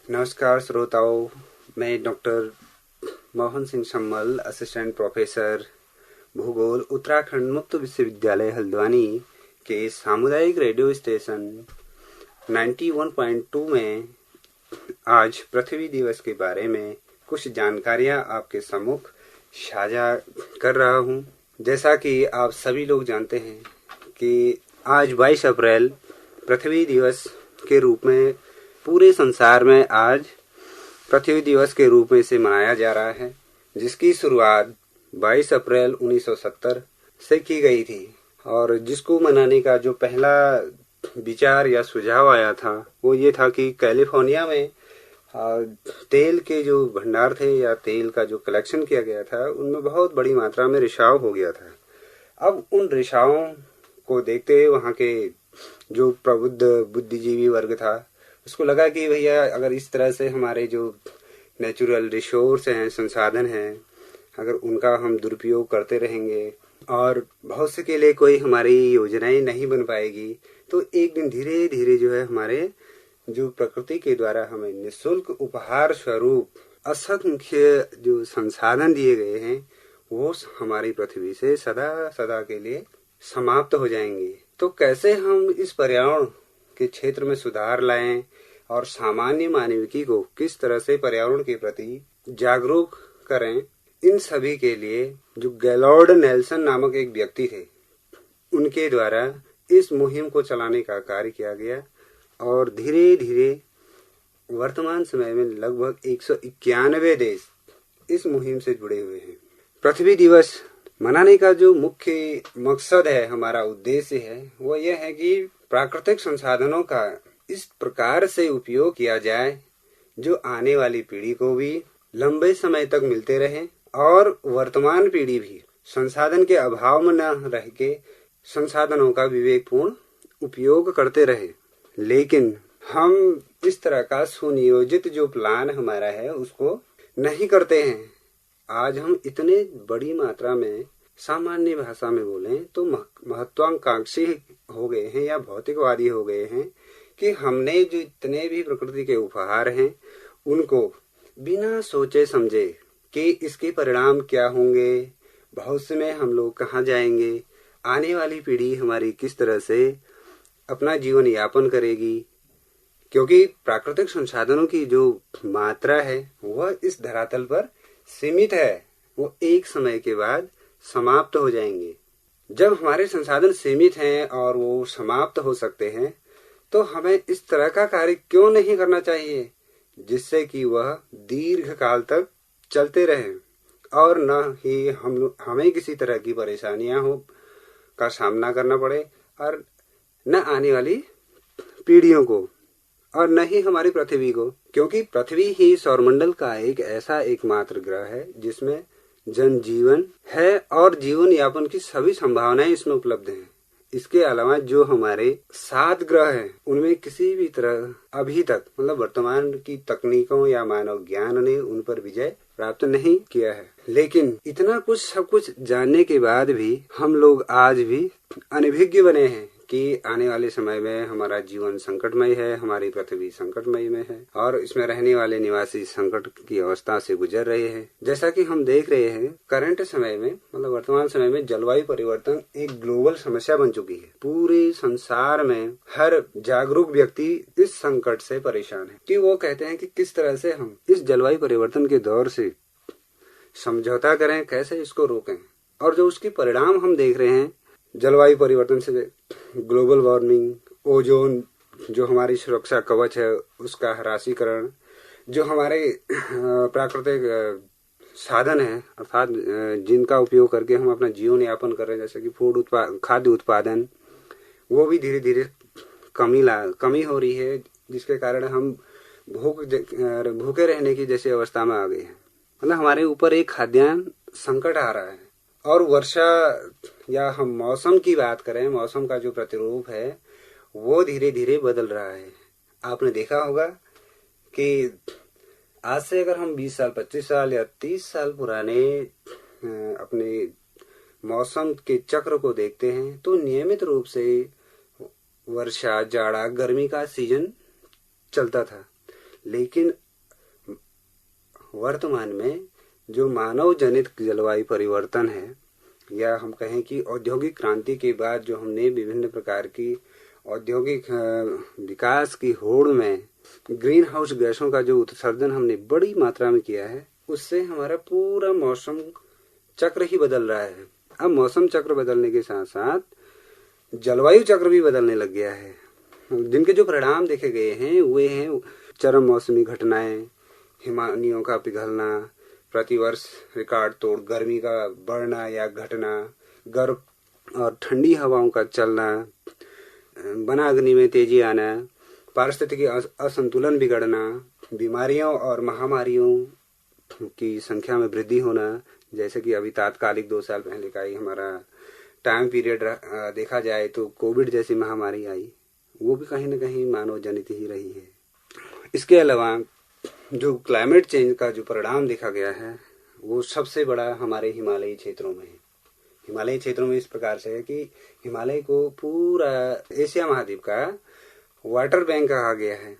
नमस्कार श्रोताओं, मैं doctor Mohan Singh Sambhal, assistant professor भूगोल, उत्तराखंड मुक्त विश्वविद्यालय हल्द्वानी के सामुदायिक रेडियो स्टेशन 91.2 में आज पृथ्वी दिवस के बारे में कुछ जानकारियां आपके सम्मुख साझा कर रहा हूं। जैसा कि आप सभी लोग जानते हैं कि आज 22 अप्रैल पृथ्वी दिवस के रूप में पूरे संसार में आज पृथ्वी दिवस के रूप में इसे मनाया जा रहा है, जिसकी शुरुआत 22 अप्रैल 1970 से की गई थी और जिसको मनाने का जो पहला विचार या सुझाव आया था वो ये था कि कैलिफोर्निया में तेल के जो भंडार थे या तेल का जो कलेक्शन किया गया था उनमें बहुत बड़ी मात्रा में रिसाव हो गया था। अब उन रिसावों को देखते हुए वहाँ के जो प्रबुद्ध बुद्धिजीवी वर्ग था उसको लगा कि भैया अगर इस तरह से हमारे जो नेचुरल रिसोर्स हैं, संसाधन हैं, अगर उनका हम दुरुपयोग करते रहेंगे और भविष्य के लिए कोई हमारी योजनाएं नहीं बन पाएगी तो एक दिन धीरे धीरे जो है हमारे जो प्रकृति के द्वारा हमें निःशुल्क उपहार स्वरूप असंख्य जो संसाधन दिए गए हैं वो हमारी पृथ्वी से सदा सदा के लिए समाप्त हो जाएंगे। तो कैसे हम इस पर्यावरण के क्षेत्र में सुधार लाएं और सामान्य मानविकी को किस तरह से पर्यावरण के प्रति जागरूक करें, इन सभी के लिए जो गैलॉर्ड नेल्सन नामक एक व्यक्ति थे उनके द्वारा इस मुहिम को चलाने का कार्य किया गया और धीरे धीरे वर्तमान समय में लगभग 191 देश इस मुहिम से जुड़े हुए हैं। पृथ्वी दिवस मनाने का जो मुख्य मकसद है, हमारा उद्देश्य है, वो यह है कि प्राकृतिक संसाधनों का इस प्रकार से उपयोग किया जाए जो आने वाली पीढ़ी को भी लंबे समय तक मिलते रहे और वर्तमान पीढ़ी भी संसाधन के अभाव में न रह के संसाधनों का विवेकपूर्ण उपयोग करते रहे। लेकिन हम इस तरह का सुनियोजित जो प्लान हमारा है उसको नहीं करते हैं। आज हम इतने बड़ी मात्रा में, सामान्य भाषा में बोलें तो महत्वाकांक्षी हो गए हैं या भौतिकवादी हो गए हैं कि हमने जो इतने भी प्रकृति के उपहार हैं उनको बिना सोचे समझे कि इसके परिणाम क्या होंगे, भविष्य में हम लोग कहाँ जाएंगे, आने वाली पीढ़ी हमारी किस तरह से अपना जीवन यापन करेगी, क्योंकि प्राकृतिक संसाधनों की जो मात्रा है वह इस धरातल पर सीमित है, वो एक समय के बाद समाप्त हो जाएंगे। जब हमारे संसाधन सीमित हैं और वो समाप्त हो सकते हैं तो हमें इस तरह का कार्य क्यों नहीं करना चाहिए जिससे कि वह दीर्घ काल तक चलते रहे और न ही हमें किसी तरह की परेशानियां हो का सामना करना पड़े और न आने वाली पीढ़ियों को और न ही हमारी पृथ्वी को, क्योंकि पृथ्वी ही सौरमंडल का एक ऐसा एकमात्र ग्रह है जिसमें जनजीवन है और जीवन यापन की सभी संभावनाएं इसमें उपलब्ध हैं। इसके अलावा जो हमारे 7 ग्रह हैं उनमें किसी भी तरह अभी तक मतलब वर्तमान की तकनीकों या मानव ज्ञान ने उन पर विजय प्राप्त नहीं किया है। लेकिन इतना कुछ सब कुछ जानने के बाद भी हम लोग आज भी अनभिज्ञ बने हैं कि आने वाले समय में हमारा जीवन संकटमय है, हमारी पृथ्वी संकटमय में है और इसमें रहने वाले निवासी संकट की अवस्था से गुजर रहे हैं। जैसा कि हम देख रहे हैं करंट समय में मतलब वर्तमान समय में जलवायु परिवर्तन एक ग्लोबल समस्या बन चुकी है। पूरे संसार में हर जागरूक व्यक्ति इस संकट से परेशान है कि वो कहते हैं कि किस तरह से हम इस जलवायु परिवर्तन के दौर से समझौता करें, कैसे इसको रोकें। और जो उसके परिणाम हम देख रहे हैं जलवायु परिवर्तन से ग्लोबल वार्मिंग, ओजोन जो हमारी सुरक्षा कवच है उसका ह्रासीकरण, जो हमारे प्राकृतिक साधन है अर्थात जिनका उपयोग करके हम अपना जीवन यापन कर रहे हैं, जैसे कि खाद्य उत्पादन, वो भी धीरे धीरे कमी हो रही है, जिसके कारण हम भूखे रहने की जैसी अवस्था में आ गए हैं। मतलब हमारे ऊपर एक खाद्यान्न संकट आ रहा है। और वर्षा या हम मौसम की बात करें, मौसम का जो प्रतिरूप है वो धीरे धीरे बदल रहा है। आपने देखा होगा कि आज से अगर हम 20 साल, 25 साल या 30 साल पुराने अपने मौसम के चक्र को देखते हैं तो नियमित रूप से वर्षा, जाड़ा, गर्मी का सीजन चलता था। लेकिन वर्तमान में जो मानव जनित जलवायु परिवर्तन है, या हम कहें कि औद्योगिक क्रांति के बाद जो हमने विभिन्न प्रकार की औद्योगिक विकास की होड़ में ग्रीन हाउस गैसों का जो उत्सर्जन हमने बड़ी मात्रा में किया है, उससे हमारा पूरा मौसम चक्र ही बदल रहा है। अब मौसम चक्र बदलने के साथ साथ जलवायु चक्र भी बदलने लग गया है, जिनके जो परिणाम देखे गए हैं वे हैं चरम मौसमी घटनाएं, हिमानियों का पिघलना, प्रतिवर्ष रिकॉर्ड तोड़ गर्मी का बढ़ना या घटना, गर्म और ठंडी हवाओं का चलना, वनाग्नि में तेजी आना, पारिस्थितिकी असंतुलन बिगड़ना, बीमारियों और महामारियों की संख्या में वृद्धि होना। जैसे कि अभी तात्कालिक 2 साल पहले का ही हमारा टाइम पीरियड देखा जाए तो कोविड जैसी महामारी आई, वो भी कहीं न कहीं मानव जनित ही रही है। इसके अलावा जो क्लाइमेट चेंज का जो परिणाम देखा गया है वो सबसे बड़ा हमारे हिमालयी क्षेत्रों में है। हिमालयी क्षेत्रों में इस प्रकार से है कि हिमालय को पूरा एशिया महाद्वीप का वाटर बैंक कहा गया है।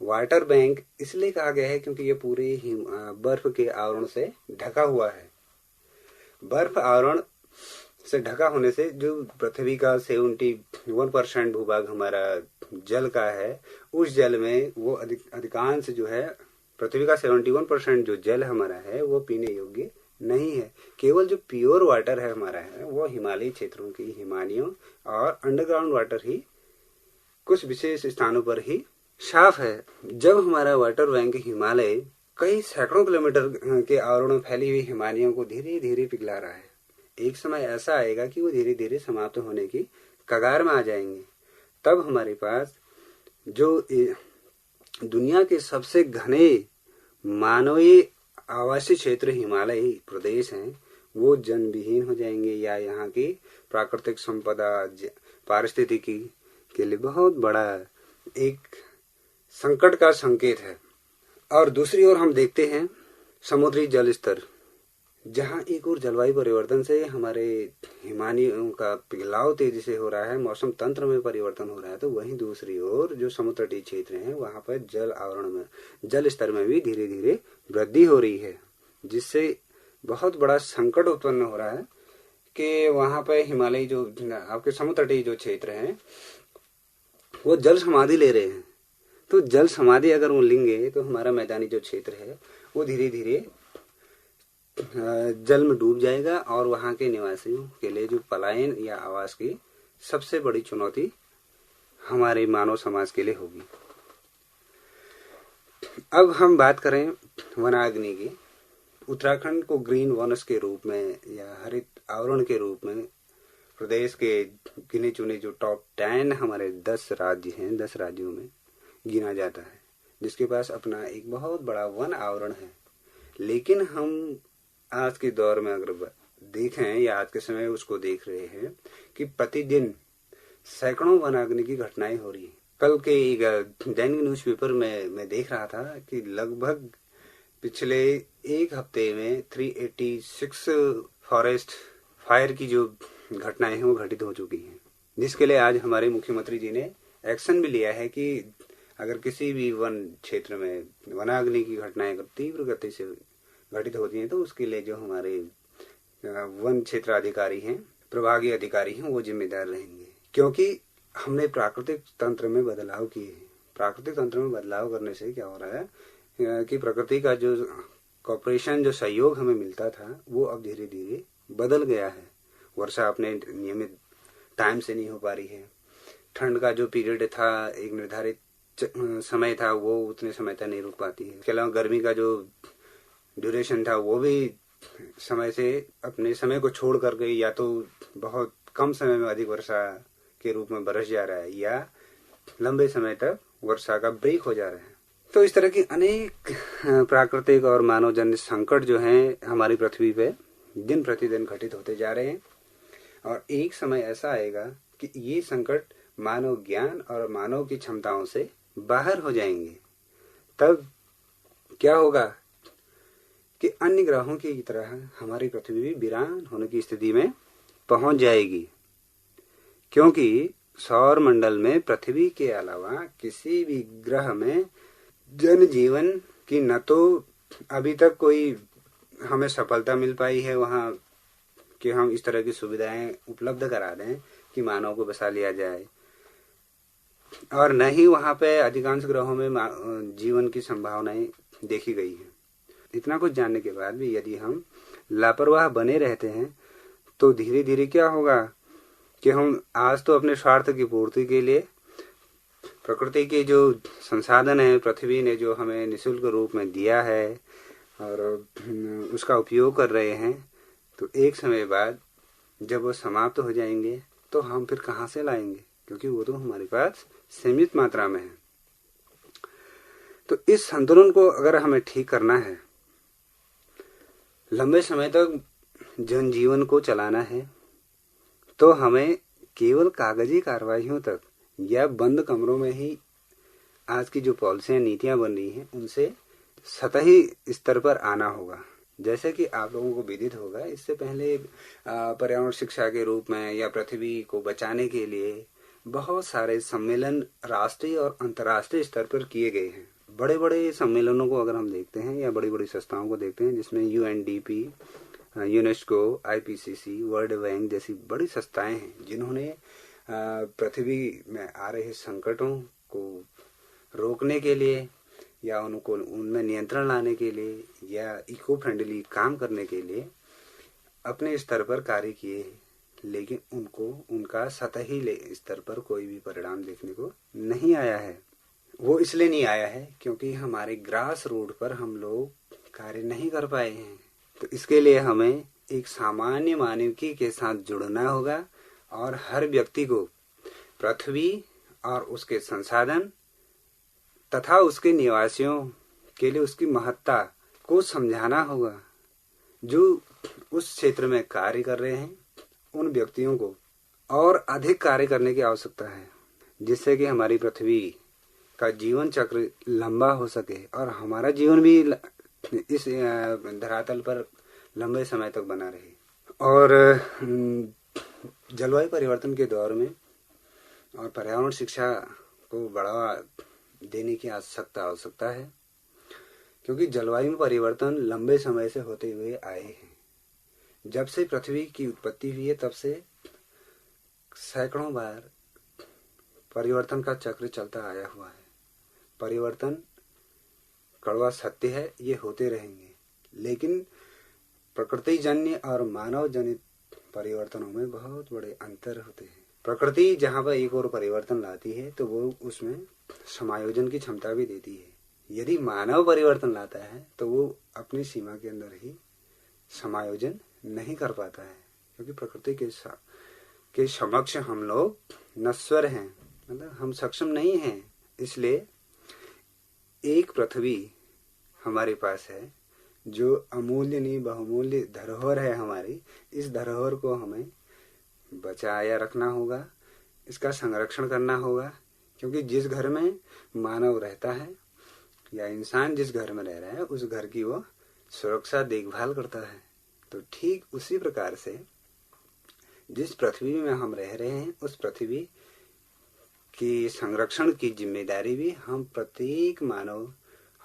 वाटर बैंक इसलिए कहा गया है क्योंकि ये पूरे बर्फ के आवरण से ढका हुआ है। बर्फ आवरण से ढका होने से जो पृथ्वी का 71% भूभाग हमारा जल का है, उस जल में वो अधिकांश जो है पृथ्वी का 71% जो जल हमारा है वो पीने योग्य नहीं है। केवल जो प्योर वाटर है हमारा है वो हिमालयी क्षेत्रों की हिमानियों और अंडरग्राउंड वाटर ही कुछ विशेष स्थानों पर ही साफ है। जब हमारा वाटर बैंक हिमालय कई सैकड़ों किलोमीटर के आवरण में फैली हुई हिमानियों को धीरे धीरे पिघला रहा है, एक समय ऐसा आएगा कि वो धीरे धीरे समाप्त होने की कगार में आ जाएंगे। तब हमारे पास जो दुनिया के सबसे घने मानवीय आवासीय क्षेत्र हिमालयी प्रदेश हैं वो जनविहीन हो जाएंगे, या यहाँ की प्राकृतिक संपदा पारिस्थितिकी के लिए बहुत बड़ा एक संकट का संकेत है। और दूसरी ओर हम देखते हैं समुद्री जल स्तर, जहाँ एक और जलवायु परिवर्तन से हमारे हिमानियों का पिघलाव तेजी से हो रहा है, मौसम तंत्र में परिवर्तन हो रहा है, तो वहीं दूसरी ओर जो समुद्र तटीय क्षेत्र हैं वहां पर जल आवरण में जल स्तर में भी धीरे धीरे वृद्धि हो रही है, जिससे बहुत बड़ा संकट उत्पन्न हो रहा है कि वहां पर हिमालयी जो आपके समुद्र तटीय जो क्षेत्र हैं वो जल समाधि ले रहे हैं। तो जल समाधि अगर वो लेंगे तो हमारा मैदानी जो क्षेत्र है वो धीरे धीरे जल में डूब जाएगा, और वहां के निवासियों के लिए जो पलायन या आवास की सबसे बड़ी चुनौती हमारे मानव समाज के लिए होगी। अब हम बात करें वनाग्नि की। उत्तराखंड को ग्रीन वनस के रूप में या हरित आवरण के रूप में प्रदेश के गिने चुने जो टॉप 10 हमारे 10 राज्य हैं, 10 राज्यों में गिना जाता है, जिसके पास अपना एक बहुत बड़ा वन आवरण है। लेकिन हम आज के दौर में अगर देखें या आज के समय उसको देख रहे हैं कि प्रतिदिन सैकड़ों वनाग्नि की घटनाएं हो रही हैं। कल के एक दैनिक न्यूज़पेपर में मैं देख रहा था कि लगभग पिछले एक हफ्ते में 386 फॉरेस्ट फायर की जो घटनाएं हैं वो घटित हो चुकी हैं, जिसके लिए आज हमारे मुख्यमंत्री जी ने एक्शन भी लिया है कि अगर किसी भी वन क्षेत्र में वनाग्नि की घटनाएं अगर तीव्र गति से घटित होती हैं तो उसके लिए जो हमारे वन क्षेत्र अधिकारी हैं, प्रभागीय अधिकारी हैं, वो जिम्मेदार रहेंगे। क्योंकि हमने प्राकृतिक तंत्र में बदलाव किए हैं। प्राकृतिक तंत्र में बदलाव करने से क्या हो रहा है कि प्रकृति का जो कॉपरेशन, जो सहयोग हमें मिलता था वो अब धीरे धीरे बदल गया है। वर्षा अपने नियमित टाइम से नहीं हो पा रही है। ठंड का जो पीरियड था, एक निर्धारित समय था, वो उतने समय तक नहीं रुक पाती है। इसके अलावा गर्मी का जो ड्यूरेशन था वो भी समय से अपने समय को छोड़ कर गई, या तो बहुत कम समय में अधिक वर्षा के रूप में बरस जा रहा है, या लंबे समय तक वर्षा का ब्रेक हो जा रहा है। तो इस तरह की अनेक प्राकृतिक और मानवजन्य संकट जो हैं हमारी पृथ्वी पे दिन प्रतिदिन घटित होते जा रहे हैं, और एक समय ऐसा आएगा कि ये संकट मानव ज्ञान और मानव की क्षमताओं से बाहर हो जाएंगे। तब क्या होगा कि अन्य ग्रहों की तरह हमारी पृथ्वी भी वीरान होने की स्थिति में पहुंच जाएगी, क्योंकि सौर मंडल में पृथ्वी के अलावा किसी भी ग्रह में जन जीवन की न तो अभी तक कोई हमें सफलता मिल पाई है वहाँ कि हम इस तरह की सुविधाएं उपलब्ध करा दें कि मानव को बसा लिया जाए, और न ही वहाँ पे अधिकांश ग्रहों में जीवन की संभावनाएं देखी गई हैं। इतना कुछ जानने के बाद भी यदि हम लापरवाह बने रहते हैं तो धीरे धीरे क्या होगा कि हम आज तो अपने स्वार्थ की पूर्ति के लिए प्रकृति के जो संसाधन है, पृथ्वी ने जो हमें निःशुल्क रूप में दिया है और उसका उपयोग कर रहे हैं, तो एक समय बाद जब वो समाप्त हो जाएंगे तो हम फिर कहाँ से लाएंगे, क्योंकि वो तो हमारे पास सीमित मात्रा में है। तो इस संतुलन को अगर हमें ठीक करना है, लंबे समय तक जनजीवन को चलाना है, तो हमें केवल कागजी कार्रवाइयों तक या बंद कमरों में ही आज की जो पॉलिसियां नीतियां बन रही हैं उनसे सतही स्तर पर आना होगा। जैसे कि आप लोगों को विदित होगा, इससे पहले पर्यावरण शिक्षा के रूप में या पृथ्वी को बचाने के लिए बहुत सारे सम्मेलन राष्ट्रीय और अंतर्राष्ट्रीय स्तर पर किए गए हैं। बड़े बड़े सम्मेलनों को अगर हम देखते हैं या बड़ी बड़ी संस्थाओं को देखते हैं जिसमें UNDP, UNESCO, IPCC, world bank जैसी बड़ी संस्थाएं हैं जिन्होंने पृथ्वी में आ रहे संकटों को रोकने के लिए या उनको उनमें नियंत्रण लाने के लिए या इको फ्रेंडली काम करने के लिए अपने स्तर पर कार्य किए, लेकिन उनको उनका सतही स्तर पर कोई भी परिणाम देखने को नहीं आया है। वो इसलिए नहीं आया है क्योंकि हमारे ग्रास रूट पर हम लोग कार्य नहीं कर पाए हैं। तो इसके लिए हमें एक सामान्य मानविकी के साथ जुड़ना होगा और हर व्यक्ति को पृथ्वी और उसके संसाधन तथा उसके निवासियों के लिए उसकी महत्ता को समझाना होगा। जो उस क्षेत्र में कार्य कर रहे हैं उन व्यक्तियों को और अधिक कार्य करने की आवश्यकता है, जिससे कि हमारी पृथ्वी का जीवन चक्र लंबा हो सके और हमारा जीवन भी इस धरातल पर लंबे समय तक बना रहे। और जलवायु परिवर्तन के दौर में और पर्यावरण शिक्षा को बढ़ावा देने की आवश्यकता है, क्योंकि जलवायु में परिवर्तन लंबे समय से होते हुए आए हैं। जब से पृथ्वी की उत्पत्ति हुई है तब से सैकड़ों बार परिवर्तन का चक्र चलता आया हुआ है। परिवर्तन कड़वा सत्य है, ये होते रहेंगे, लेकिन प्रकृति जन्य और मानव जनित परिवर्तनों में बहुत बड़े अंतर होते हैं। प्रकृति जहाँ पर एक और परिवर्तन लाती है तो वो उसमें समायोजन की क्षमता भी देती है। यदि मानव परिवर्तन लाता है तो वो अपनी सीमा के अंदर ही समायोजन नहीं कर पाता है, क्योंकि प्रकृति के समक्ष हम लोग नश्वर हैं, मतलब हम सक्षम नहीं हैं। इसलिए एक पृथ्वी हमारे पास है जो अमूल्य नहीं बहुमूल्य धरोहर है हमारी। इस धरोहर को हमें बचाया रखना होगा, इसका संरक्षण करना होगा, क्योंकि जिस घर में मानव रहता है या इंसान जिस घर में रह रहा है उस घर की वो सुरक्षा देखभाल करता है। तो ठीक उसी प्रकार से जिस पृथ्वी में हम रह रहे हैं उस पृथ्वी की संरक्षण की जिम्मेदारी भी हम प्रत्येक मानव,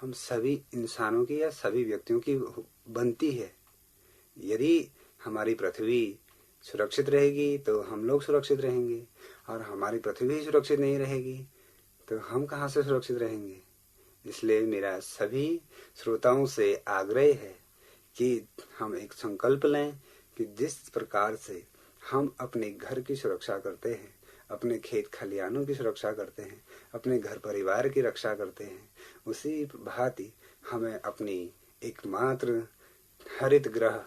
हम सभी इंसानों की या सभी व्यक्तियों की बनती है। यदि हमारी पृथ्वी सुरक्षित रहेगी तो हम लोग सुरक्षित रहेंगे, और हमारी पृथ्वी सुरक्षित नहीं रहेगी तो हम कहाँ से सुरक्षित रहेंगे। इसलिए मेरा सभी श्रोताओं से आग्रह है कि हम एक संकल्प लें कि जिस प्रकार से हम अपने घर की सुरक्षा करते हैं, अपने खेत खलिहानों की सुरक्षा करते हैं, अपने घर परिवार की रक्षा करते हैं, उसी भांति हमें अपनी एकमात्र हरित ग्रह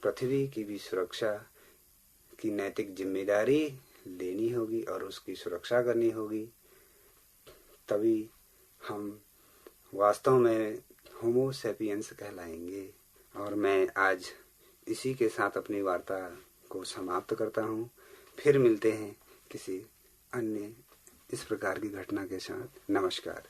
पृथ्वी की भी सुरक्षा की नैतिक जिम्मेदारी लेनी होगी और उसकी सुरक्षा करनी होगी। तभी हम वास्तव में होमो सैपियंस कहलाएंगे। और मैं आज इसी के साथ अपनी वार्ता को समाप्त करता हूँ। फिर मिलते हैं किसी अन्य इस प्रकार की घटना के साथ। नमस्कार।